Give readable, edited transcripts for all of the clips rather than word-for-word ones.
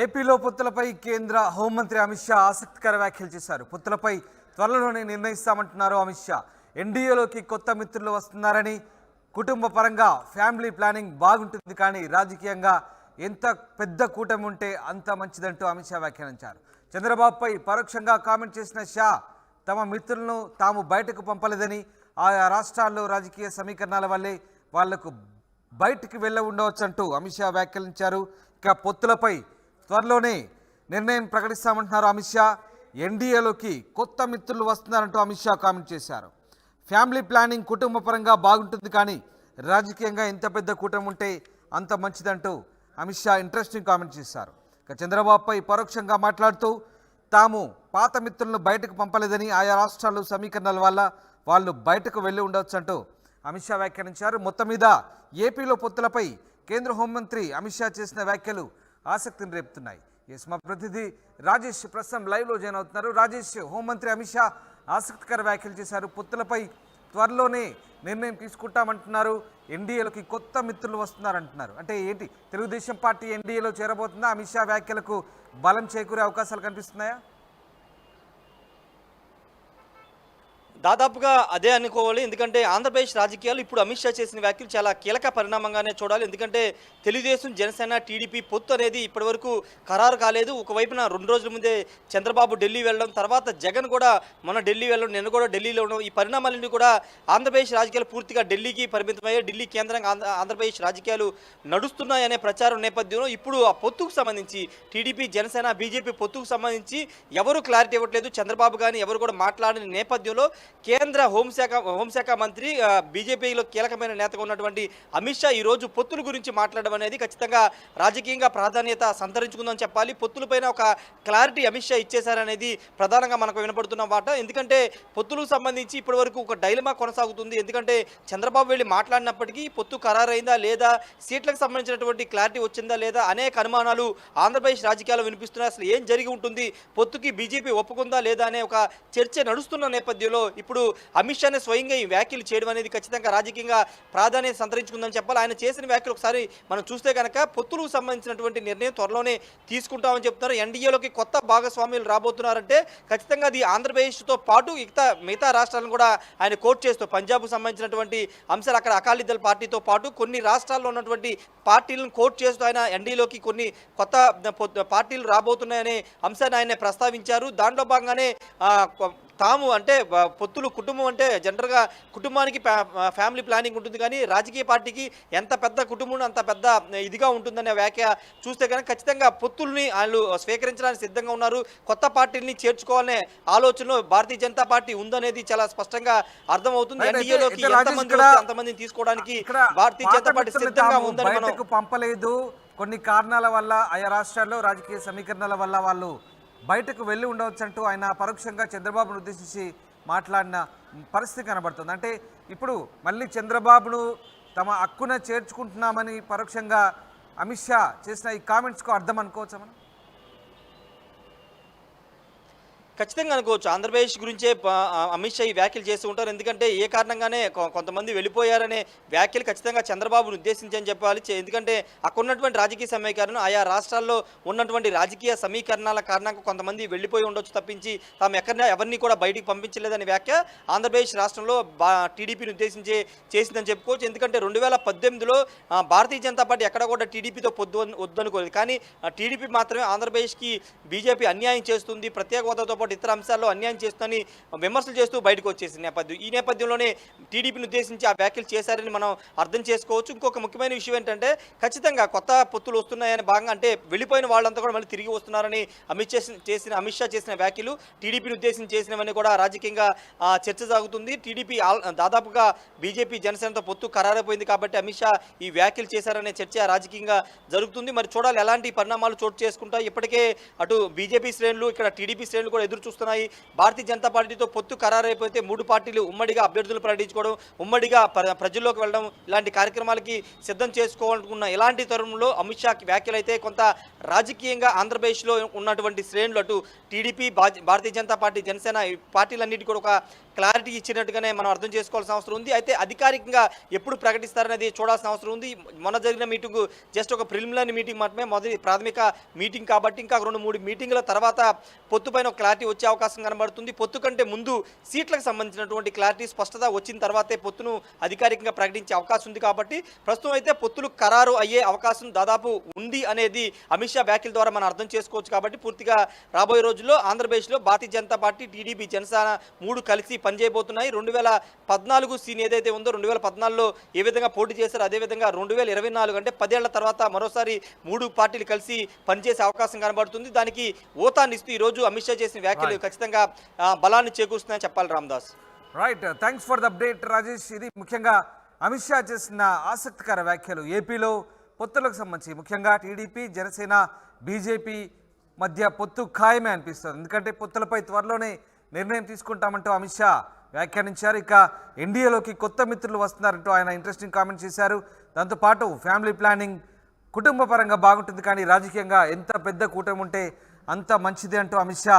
ఏపీలో పొత్తులపై కేంద్ర హోంమంత్రి అమిత్ షా ఆసక్తికర వ్యాఖ్యలు చేశారు. పొత్తులపై త్వరలోనే నిర్ణయిస్తామంటున్నారు అమిత్ షా. ఎన్డీఏలోకి కొత్త మిత్రులు వస్తున్నారని, కుటుంబ పరంగా ఫ్యామిలీ ప్లానింగ్ బాగుంటుంది, కానీ రాజకీయంగా ఎంత పెద్ద కూటమి ఉంటే అంత మంచిదంటూ అమిత్ షా వ్యాఖ్యానించారు. చంద్రబాబుపై పరోక్షంగా కామెంట్ చేసిన షా తమ మిత్రులను తాము బయటకు పంపలేదని, ఆయా రాష్ట్రాల్లో రాజకీయ సమీకరణాల వల్లే వాళ్లకు బయటికి వెళ్ళ ఉండవచ్చంటూ అమిత్ షా వ్యాఖ్యానించారు. ఇక పొత్తులపై త్వరలోనే నిర్ణయం ప్రకటిస్తామంటున్నారు అమిత్ షా. ఎన్డీఏలోకి కొత్త మిత్రులు వస్తున్నారంటూ అమిత్ షా కామెంట్ చేశారు. ఫ్యామిలీ ప్లానింగ్ కుటుంబ పరంగా బాగుంటుంది, కానీ రాజకీయంగా ఎంత పెద్ద కూటమి ఉంటే అంత మంచిదంటూ అమిత్ షా ఇంట్రెస్టింగ్ కామెంట్ చేశారు. ఇక చంద్రబాబుపై పరోక్షంగా మాట్లాడుతూ తాము పాత మిత్రులను బయటకు పంపలేదని, ఆయా రాష్ట్రాల్లో సమీకరణల వల్ల వాళ్ళు బయటకు వెళ్ళి ఉండవచ్చంటూ అమిత్ షా వ్యాఖ్యానించారు. మొత్తం మీద ఏపీలో పొత్తులపై కేంద్ర హోంమంత్రి అమిత్ షా చేసిన వ్యాఖ్యలు ఆసక్తిని రేపుతున్నాయి. ఎస్, మా ప్రతినిధి రాజేష్ ప్రస్తుతం లైవ్లో జాయిన్ అవుతున్నారు. రాజేష్, హోంమంత్రి అమిత్ షా ఆసక్తికర వ్యాఖ్యలు చేశారు. పొత్తులపై త్వరలోనే నిర్ణయం తీసుకుంటామంటున్నారు. ఎన్డీఏలోకి కొత్త మిత్రులు వస్తున్నారంటున్నారు. అంటే ఏంటి, తెలుగుదేశం పార్టీ ఎన్డీఏలో చేరబోతుందా? అమిత్ షా వ్యాఖ్యలకు బలం చేకూరే అవకాశాలు కనిపిస్తున్నాయా? దాదాపుగా అదే అనుకోవాలి. ఎందుకంటే ఆంధ్రప్రదేశ్ రాజకీయాలు ఇప్పుడు అమిత్ షా చేసిన వ్యాఖ్యలు చాలా కీలక పరిణామంగానే చూడాలి. ఎందుకంటే తెలుగుదేశం, జనసేన, టీడీపీ పొత్తు అనేది ఇప్పటివరకు ఖరారు కాలేదు. ఒకవైపున 2 రోజుల ముందే చంద్రబాబు ఢిల్లీ వెళ్ళడం, తర్వాత జగన్ కూడా మన ఢిల్లీ వెళ్ళడం, నిన్న కూడా ఢిల్లీలో ఉండడం, ఈ పరిణామాలన్నీ కూడా ఆంధ్రప్రదేశ్ రాజకీయాలు పూర్తిగా ఢిల్లీకి పరిమితమయ్యాయి. ఢిల్లీ కేంద్రంగా ఆంధ్రప్రదేశ్ రాజకీయాలు నడుస్తున్నాయనే ప్రచారం నేపథ్యంలో ఇప్పుడు ఆ పొత్తుకు సంబంధించి టీడీపీ, జనసేన, బీజేపీ పొత్తుకు సంబంధించి ఎవరు క్లారిటీ ఇవ్వట్లేదు. చంద్రబాబు కానీ ఎవరు కూడా మాట్లాడిన నేపథ్యంలో కేంద్ర హోంశాఖ మంత్రి, బీజేపీలో కీలకమైన నేతగా ఉన్నటువంటి అమిత్ షా ఈరోజు పొత్తుల గురించి మాట్లాడడం అనేది ఖచ్చితంగా రాజకీయంగా ప్రాధాన్యత సంతరించుకుందని చెప్పాలి. పొత్తులపైన ఒక క్లారిటీ అమిత్ షా ఇచ్చేశారనేది ప్రధానంగా మనకు వినపడుతున్న మాట. ఎందుకంటే పొత్తులకు సంబంధించి ఇప్పటి వరకు ఒక డైలమా కొనసాగుతుంది. ఎందుకంటే చంద్రబాబు వెళ్ళి మాట్లాడినప్పటికీ పొత్తు ఖరారైందా లేదా, సీట్లకు సంబంధించినటువంటి క్లారిటీ వచ్చిందా లేదా అనేక అనుమానాలు ఆంధ్రప్రదేశ్ రాజకీయాల్లో వినిపిస్తున్నాయి. అసలు ఏం జరిగి ఉంటుంది, పొత్తుకి బీజేపీ ఒప్పుకుందా లేదా అనే ఒక చర్చ నడుస్తున్న నేపథ్యంలో ఇప్పుడు అమిత్ షానే స్వయంగా ఈ వ్యాఖ్యలు చేయడం అనేది ఖచ్చితంగా రాజకీయంగా ప్రాధాన్యత సంతరించుకుందని చెప్పాలి. ఆయన చేసిన వ్యాఖ్యలు ఒకసారి మనం చూస్తే కనుక పొత్తులకు సంబంధించినటువంటి నిర్ణయం త్వరలోనే తీసుకుంటామని చెప్తున్నారు. ఎన్డీఏలోకి కొత్త భాగస్వామ్యులు రాబోతున్నారంటే ఖచ్చితంగా అది ఆంధ్రప్రదేశ్తో పాటు మిగతా రాష్ట్రాలను కూడా ఆయన కోట్ చేస్తూ, పంజాబ్కు సంబంధించినటువంటి అంశాలు, అక్కడ అకాలీదళ పార్టీతో పాటు కొన్ని రాష్ట్రాల్లో ఉన్నటువంటి పార్టీలను కోట్ చేస్తూ ఆయన ఎన్డీఏలోకి కొన్ని కొత్త పార్టీలు రాబోతున్నాయనే అంశాన్ని ఆయన ప్రస్తావించారు. దాంట్లో భాగంగానే తాము అంటే పొత్తులు, కుటుంబం అంటే జనరల్గా కుటుంబానికి ఫ్యామిలీ ప్లానింగ్ ఉంటుంది, కానీ రాజకీయ పార్టీకి ఎంత పెద్ద కుటుంబం అంత పెద్ద ఇదిగా ఉంటుందనే వ్యాఖ్య చూస్తే కనుక ఖచ్చితంగా పొత్తుల్ని వాళ్ళు స్వీకరించడానికి సిద్ధంగా ఉన్నారు. కొత్త పార్టీని చేర్చుకోవాలనే ఆలోచనలో భారతీయ జనతా పార్టీ ఉందనేది చాలా స్పష్టంగా అర్థమవుతుంది. ఎన్డీఏలోకి అంతమందిని తీసుకోవడానికి భారతీయ జనతా పార్టీ సిద్ధంగా ఉందని మనం పంపలేదు. కొన్ని కారణాల వల్ల, ఆయా రాష్ట్రాల్లో రాజకీయ సమీకరణల వల్ల వాళ్ళు బయటకు వెళ్ళి ఉండవచ్చంటూ ఆయన పరోక్షంగా చంద్రబాబును ఉద్దేశించి మాట్లాడిన పరిస్థితి కనబడుతుంది. అంటే ఇప్పుడు మళ్ళీ చంద్రబాబును తమ హక్కున చేర్చుకుంటున్నామని పరోక్షంగా అమిత్ షా చేసిన ఈ కామెంట్స్కు అర్థం అనుకోవచ్చా మనం? ఖచ్చితంగా అనుకోవచ్చు. ఆంధ్రప్రదేశ్ గురించే అమిత్ షా ఈ వ్యాఖ్యలు చేస్తూ ఉంటారు. ఎందుకంటే ఏ కారణంగానే కొంతమంది వెళ్ళిపోయారనే వ్యాఖ్యలు ఖచ్చితంగా చంద్రబాబును ఉద్దేశించి అని చెప్పాలి. ఎందుకంటే అక్కడ ఉన్నటువంటి రాజకీయ సమీకరణ, ఆయా రాష్ట్రాల్లో ఉన్నటువంటి రాజకీయ సమీకరణాల కారణంగా కొంతమంది వెళ్ళిపోయి ఉండొచ్చు తప్పించి తాము ఎవరిని కూడా బయటికి పంపించలేదనే వ్యాఖ్య ఆంధ్రప్రదేశ్ రాష్ట్రంలో టీడీపీని ఉద్దేశించి చేసిందని చెప్పుకోవచ్చు. ఎందుకంటే 2018లో భారతీయ జనతా పార్టీ ఎక్కడ కూడా టీడీపీతో వద్దనుకోలేదు, కానీ టీడీపీ మాత్రమే ఆంధ్రప్రదేశ్కి బీజేపీ అన్యాయం చేస్తుంది, ప్రత్యేక హోదాతో ఇతర అంశాల్లో అన్యాయం చేస్తుందని విమర్శలు చేస్తూ బయటకు వచ్చేసిన నేపథ్యం. ఈ నేపథ్యంలోనే టీడీపీని ఉద్దేశించి ఆ వ్యాఖ్యలు చేశారని మనం అర్థం చేసుకోవచ్చు. ఇంకొక ముఖ్యమైన విషయం ఏంటంటే ఖచ్చితంగా కొత్త పొత్తులు వస్తున్నాయని భాగంగా, అంటే వెళ్ళిపోయిన వాళ్ళంతా కూడా మళ్ళీ తిరిగి వస్తున్నారని అమిత్ షా చేసిన వ్యాఖ్యలు టీడీపీని ఉద్దేశించి చేసినవన్నీ కూడా రాజకీయంగా చర్చ సాగుతుంది. టీడీపీ దాదాపుగా బీజేపీ, జనసేనతో పొత్తు ఖరారైపోయింది కాబట్టి అమిత్ షా ఈ వ్యాఖ్యలు చేశారనే చర్చ రాజకీయంగా జరుగుతుంది. మరి చూడాలి ఎలాంటి పరిణామాలు చోటు చేసుకుంటాయి. ఇప్పటికే అటు బీజేపీ శ్రేణులు, ఇక్కడ టీడీపీ శ్రేణులు కూడా ఎదురు చూస్తున్నాయి. భారతీయ జనతా పార్టీతో పొత్తు ఖరారైపోతే 3 పార్టీలు ఉమ్మడిగా అభ్యర్థులు ప్రకటించుకోవడం, ఉమ్మడిగా ప్రజల్లోకి వెళ్ళడం, ఇలాంటి కార్యక్రమాలకి సిద్ధం చేసుకోవాలనుకున్న ఇలాంటి తరుణంలో అమిత్ షా వ్యాఖ్యలు అయితే కొంత రాజకీయంగా ఆంధ్రప్రదేశ్లో ఉన్నటువంటి శ్రేణులు, అటు టీడీపీ, భారతీయ జనతా పార్టీ, జనసేన పార్టీలన్నిటి కూడా ఒక క్లారిటీ ఇచ్చినట్టుగానే మనం అర్థం చేసుకోవాల్సిన అవసరం ఉంది. అయితే అధికారికంగా ఎప్పుడు ప్రకటిస్తారనేది చూడాల్సిన అవసరం ఉంది. మొన్న జరిగిన మీటింగ్ జస్ట్ ఒక ప్రిలిమినరీ మీటింగ్ మాత్రమే, మొదటి ప్రాథమిక మీటింగ్ కాబట్టి ఇంకా 2-3 మీటింగ్ల తర్వాత పొత్తుపైన ఒక క్లారిటీ వచ్చే అవకాశం కనబడుతుంది. పొత్తు కంటే ముందు సీట్లకు సంబంధించినటువంటి క్లారిటీ స్పష్టత వచ్చిన తర్వాతే పొత్తును అధికారికంగా ప్రకటించే అవకాశం ఉంది. కాబట్టి ప్రస్తుతం అయితే పొత్తులు ఖరారు అయ్యే అవకాశం దాదాపు ఉంది అనేది అమిత్ షా వ్యాఖ్యల ద్వారా మనం అర్థం చేసుకోవచ్చు. కాబట్టి పూర్తిగా రాబోయే రోజుల్లో ఆంధ్రప్రదేశ్లో భారతీయ జనతా పార్టీ, టీడీపీ, జనసేన 3 కలిసి పనిచేయబోతున్నాయి. 2014 సీన్ ఏదైతే ఉందో 2014లో ఏ విధంగా పోటీ చేశారో అదేవిధంగా 2024 అంటే 10 ఏళ్ల తర్వాత మరోసారి 3 పార్టీలు కలిసి పనిచేసే అవకాశం కనబడుతుంది. దానికి ఊతాన్నిస్తూ ఈరోజు అమిత్ షా చేసిన వ్యాఖ్యలు ఖచ్చితంగా బలాన్ని చేకూరుస్తున్నాయని చెప్పాలి Ramdas. Right, thanks for the update Rajesh. ఇది ముఖ్యంగా అమిత్ షా చేసిన ఆసక్తికర వ్యాఖ్యలు. ఏపీలో పొత్తులకు సంబంధించి ముఖ్యంగా టీడీపీ, జనసేన, బీజేపీ మధ్య పొత్తు ఖాయమే అనిపిస్తుంది. ఎందుకంటే పొత్తులపై త్వరలోనే నిర్ణయం తీసుకుంటామంటూ అమిత్ షా వ్యాఖ్యానించారు. ఇక ఎన్డీఏలోకి కొత్త మిత్రులు వస్తున్నారంటూ ఆయన ఇంట్రెస్టింగ్ కామెంట్ చేశారు. దాంతోపాటు ఫ్యామిలీ ప్లానింగ్ కుటుంబ పరంగా బాగుంటుంది, కానీ రాజకీయంగా ఎంత పెద్ద కూటమి ఉంటే అంత మంచిది అంటూ అమిత్ షా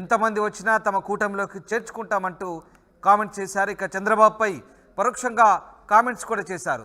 ఎంతమంది వచ్చినా తమ కూటమిలోకి చేర్చుకుంటామంటూ కామెంట్ చేశారు. ఇక చంద్రబాబుపై పరోక్షంగా కామెంట్స్ కూడా చేశారు.